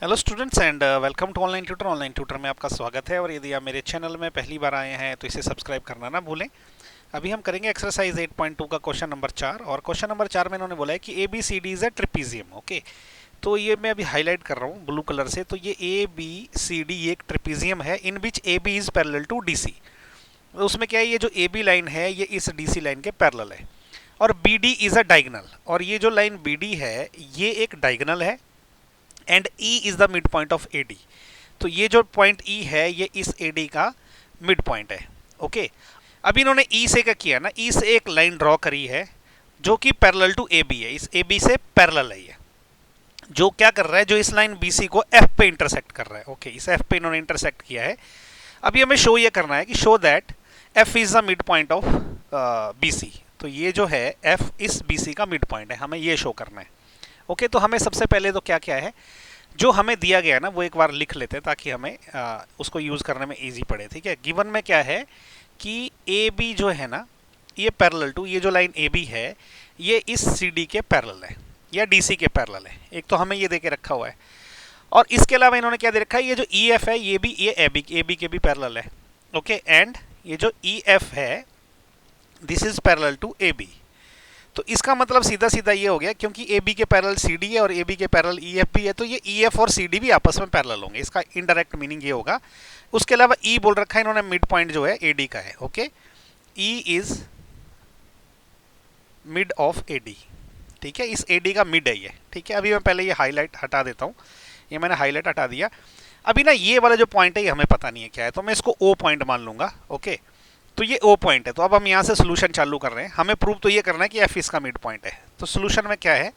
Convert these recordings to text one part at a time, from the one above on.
Hello students and welcome to online tutor में आपका स्वागत है। और यदि आप मेरे चैनल में पहली बार आए हैं तो इसे सब्सक्राइब करना ना भूलें। अभी हम करेंगे एक्सरसाइज 8.2 का क्वेश्चन नंबर 4। और क्वेश्चन नंबर 4 में इन्होंने बोला है कि A B C D is a trapezium. Okay, तो ये मैं अभी हाईलाइट कर रहा हूँ ब्लू कलर से। तो ये ए बी सी डी ये एक ट्रिपीजियम है in which A B is parallel to D C. उसमें क्या है, ये जो ए बी लाइन है ये इस डी सी लाइन के पैरेलल है और B D is a diagonal. और ये जो लाइन बी डी है ये एक डायगोनल है and E is the mid point of A D. तो ये जो पॉइंट ई है ये इस ए डी का मिड पॉइंट है। ओके, अभी इन्होंने ई से क्या किया ना, ई से एक लाइन ड्रॉ करी है जो कि पैरेलल टू ए बी है, इस ए बी से पैरेलल है ये। जो क्या कर रहा है, जो इस लाइन बी सी को एफ पे इंटरसेक्ट कर रहा है। ओके, इस एफ पे इन्होंने इंटरसेक्ट किया है। अभी हमें शो ये करना है कि show that F is the mid point of B C. तो ये जो है एफ इस बी सी का मिड पॉइंट है, हमें ये शो करना है। ओके, तो हमें सबसे पहले तो क्या क्या है जो हमें दिया गया है ना वो एक बार लिख लेते हैं ताकि हमें उसको यूज करने में इजी पड़े। ठीक है, गिवन में क्या है कि ए बी जो है ना ये पैरेलल टू, ये जो लाइन ए बी है ये इस सी डी के पैरेलल है या डी सी के पैरेलल है। एक तो हमें ये दे के रखा हुआ है और इसके अलावा इन्होंने क्या दे रखा है, ये जो ई एफ है ये भी ये ए बी के भी पैरेलल है। ओके, एंड ये जो ई एफ है this is parallel to A B. तो इसका मतलब सीधा सीधा ये हो गया, क्योंकि ए बी के पैरेलल सी डी है और ए बी के पैरेलल ई एफ भी है, तो ये ई एफ और सी डी भी आपस में पैरेलल होंगे। इसका इनडायरेक्ट मीनिंग ये होगा। उसके अलावा ई बोल रखा है इन्होंने मिड पॉइंट जो है ए डी का है। Okay, E is mid of A D. ठीक है, इस ए डी का मिड है ये। ठीक है, अभी मैं पहले ये हाईलाइट हटा देता हूँ। ये मैंने हाईलाइट हटा दिया। अभी ना ये वाला जो पॉइंट है ये हमें पता नहीं है क्या है, तो मैं इसको ओ पॉइंट मान लूंगा। ओके, तो ये ओ पॉइंट है। तो अब हम यहाँ से सोल्यूशन चालू कर रहे हैं। हमें प्रूव तो ये करना है कि एफ इसका मिड पॉइंट है। तो सोल्यूशन में क्या है,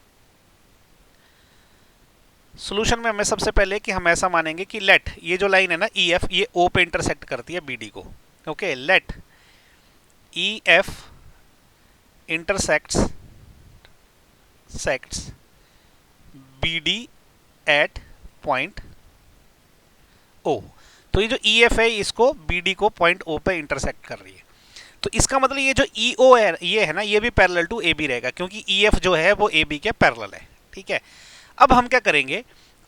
सोल्यूशन में हमें सबसे पहले कि हम ऐसा मानेंगे कि लेट ये जो लाइन है ना ई एफ ये ओ पे इंटरसेक्ट करती है बी डी को। Okay, let E F intersects sects B D at point O. तो ये जो ई एफ है इसको बी डी को पॉइंट ओ पे इंटरसेक्ट कर रही है। तो इसका मतलब ये जो ई ओ है ये है ना ये भी पैरेलल टू ए बी रहेगा, क्योंकि ई एफ जो है वो ए बी के पैरेलल है। ठीक है, अब हम क्या करेंगे,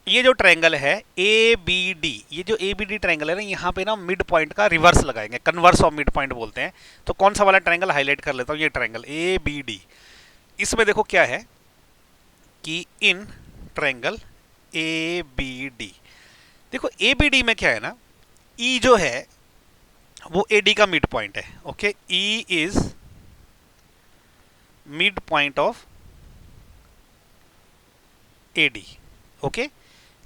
ये जो ट्रायंगल है ए बी डी, ये जो ए बी डी ट्रायंगल है ना यहाँ पे ना मिड पॉइंट का रिवर्स लगाएंगे, कन्वर्स ऑफ मिड पॉइंट बोलते हैं। तो कौन सा वाला ट्रायंगल हाईलाइट कर लेता हूँ, ये ट्रायंगल ए बी डी। इसमें देखो क्या है कि in triangle A B D, देखो ए बी डी में क्या है ना, ई जो है वो ए डी का मिड पॉइंट है। Okay, E is mid point of A D. Okay,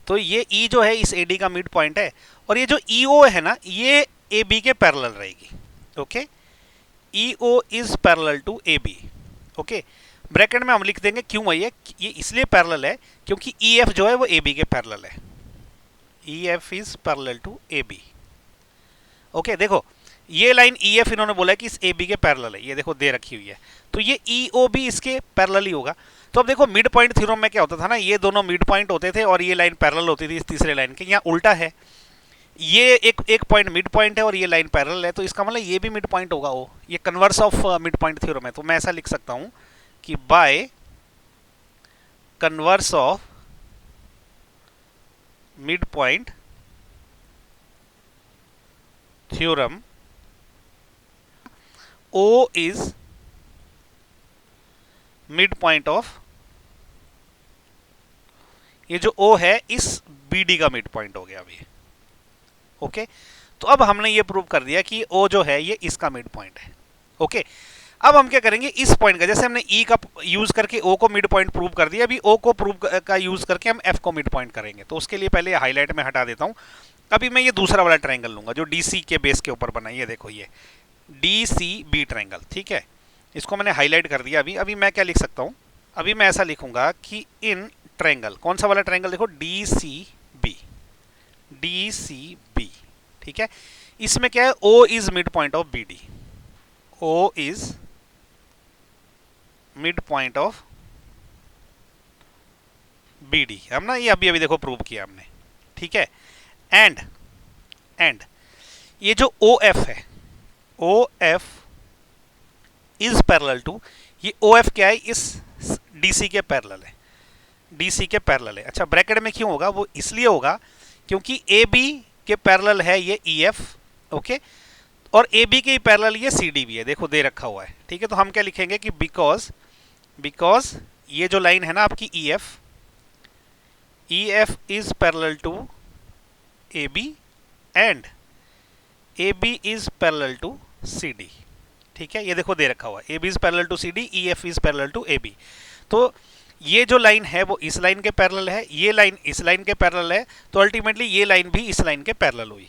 तो ये ई जो है इस ए डी का मिड पॉइंट है और ये जो ई ओ है ना ये ए बी के पैरेलल रहेगी। Okay, E O is parallel to A B. Okay, bracket में हम लिख देंगे क्यों है ये इसलिए पैरेलल है क्योंकि ई एफ जो है वो ए बी के पैरेलल है। E F is parallel to A B. Okay, देखो ये लाइन ई एफ इन्होंने बोला है कि इस ए बी के पैरेलल है, ये देखो दे रखी हुई है, तो ये ई ओ भी इसके पैरेलल ही होगा। तो अब देखो मिड पॉइंट थ्योरम में क्या होता था ना, ये दोनों मिड पॉइंट होते थे और ये लाइन पैरेलल होती थी इस तीसरे लाइन के। यहाँ उल्टा है, ये एक पॉइंट मिड पॉइंट है और ये लाइन पैरेलल है, तो इसका मतलब ये भी मिड पॉइंट होगा। वो ये converse of mid point theorem है। तो मैं ऐसा लिख सकता हूँ कि bye converse of mid point theorem O is mid point of, ये जो O है इस BD का मिड पॉइंट हो गया अभी। ओके, तो अब हमने ये प्रूव कर दिया कि O जो है ये इसका मिड पॉइंट है। ओके, अब हम क्या करेंगे, इस पॉइंट का जैसे हमने E का यूज करके O को मिड पॉइंट प्रूव कर दिया, अभी O को प्रूव का यूज करके हम F को मिड पॉइंट करेंगे। तो उसके लिए पहले हाईलाइट में हटा देता हूं। अभी मैं ये दूसरा वाला ट्रायंगल लूंगा जो DC के बेस के ऊपर बना है। ये देखो ये डी सी बी ट्रायंगल। ठीक है, इसको मैंने हाईलाइट कर दिया। अभी मैं क्या लिख सकता हूँ, अभी मैं ऐसा लिखूंगा कि इन ट्रायंगल, कौन सा वाला ट्रायंगल, देखो D C B, D C B. ठीक है, इसमें क्या है, O is mid point of B D, O is mid point of B D. हम ना ये अभी देखो प्रूव किया हमने। ठीक है, एंड ये जो ओ एफ है, O F is parallel to, ये ओ एफ क्या है इस डी सी के पैरेलल है। डी सी के पैरेलल है। अच्छा, ब्रैकेट में क्यों होगा? वो इसलिए होगा क्योंकि ए बी के पैरेलल है ये ई एफ, ओके, और ए बी के पैरेलल ये सी डी भी है, देखो दे रखा हुआ है, ठीक है। तो हम क्या लिखेंगे कि बिकॉज ये जो लाइन है ना आपकी E F is parallel to A B and A B is parallel to C D, ठीक है। ये देखो दे रखा हुआ है, A B is parallel to C D, E F is parallel to A B. तो ये जो लाइन है वो इस लाइन के पैरेलल है, ये लाइन इस लाइन के पैरेलल है, तो अल्टीमेटली ये लाइन भी इस लाइन के पैरेलल हुई,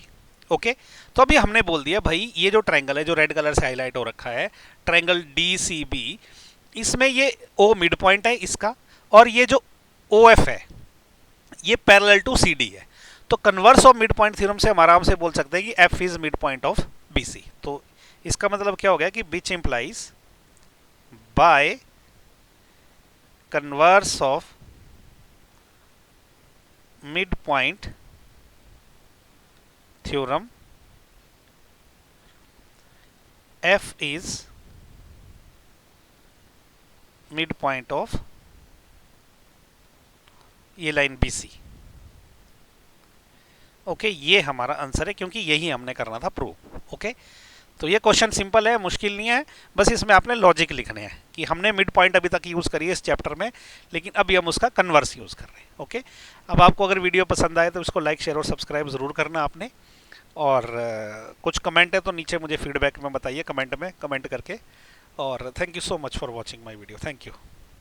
ओके। तो अभी हमने बोल दिया भाई ये जो ट्रायंगल है जो रेड कलर से हाईलाइट हो रखा है, ट्रायंगल डी सी बी, इसमें ये ओ मिड पॉइंट है इसका, और ये जो ओ एफ है ये पैरेलल टू सी डी है। तो converse of mid point theorem से हम आराम से बोल सकते हैं कि F is mid point of B C. तो इसका मतलब क्या हो गया कि which implies by converse of mid point theorem F is mid point of ये लाइन बी सी, ओके। ये हमारा आंसर है क्योंकि यही हमने करना था प्रूव, ओके। तो ये क्वेश्चन सिंपल है, मुश्किल नहीं है, बस इसमें आपने लॉजिक लिखने हैं कि हमने मिड पॉइंट अभी तक यूज़ करी है इस चैप्टर में, लेकिन अभी हम उसका कन्वर्स यूज़ कर रहे हैं, ओके। अब आपको अगर वीडियो पसंद आए तो इसको लाइक शेयर और सब्सक्राइब ज़रूर करना आपने, और कुछ कमेंट है तो नीचे मुझे फीडबैक में बताइए कमेंट में, कमेंट करके। और thank you so much for watching my video, thank you.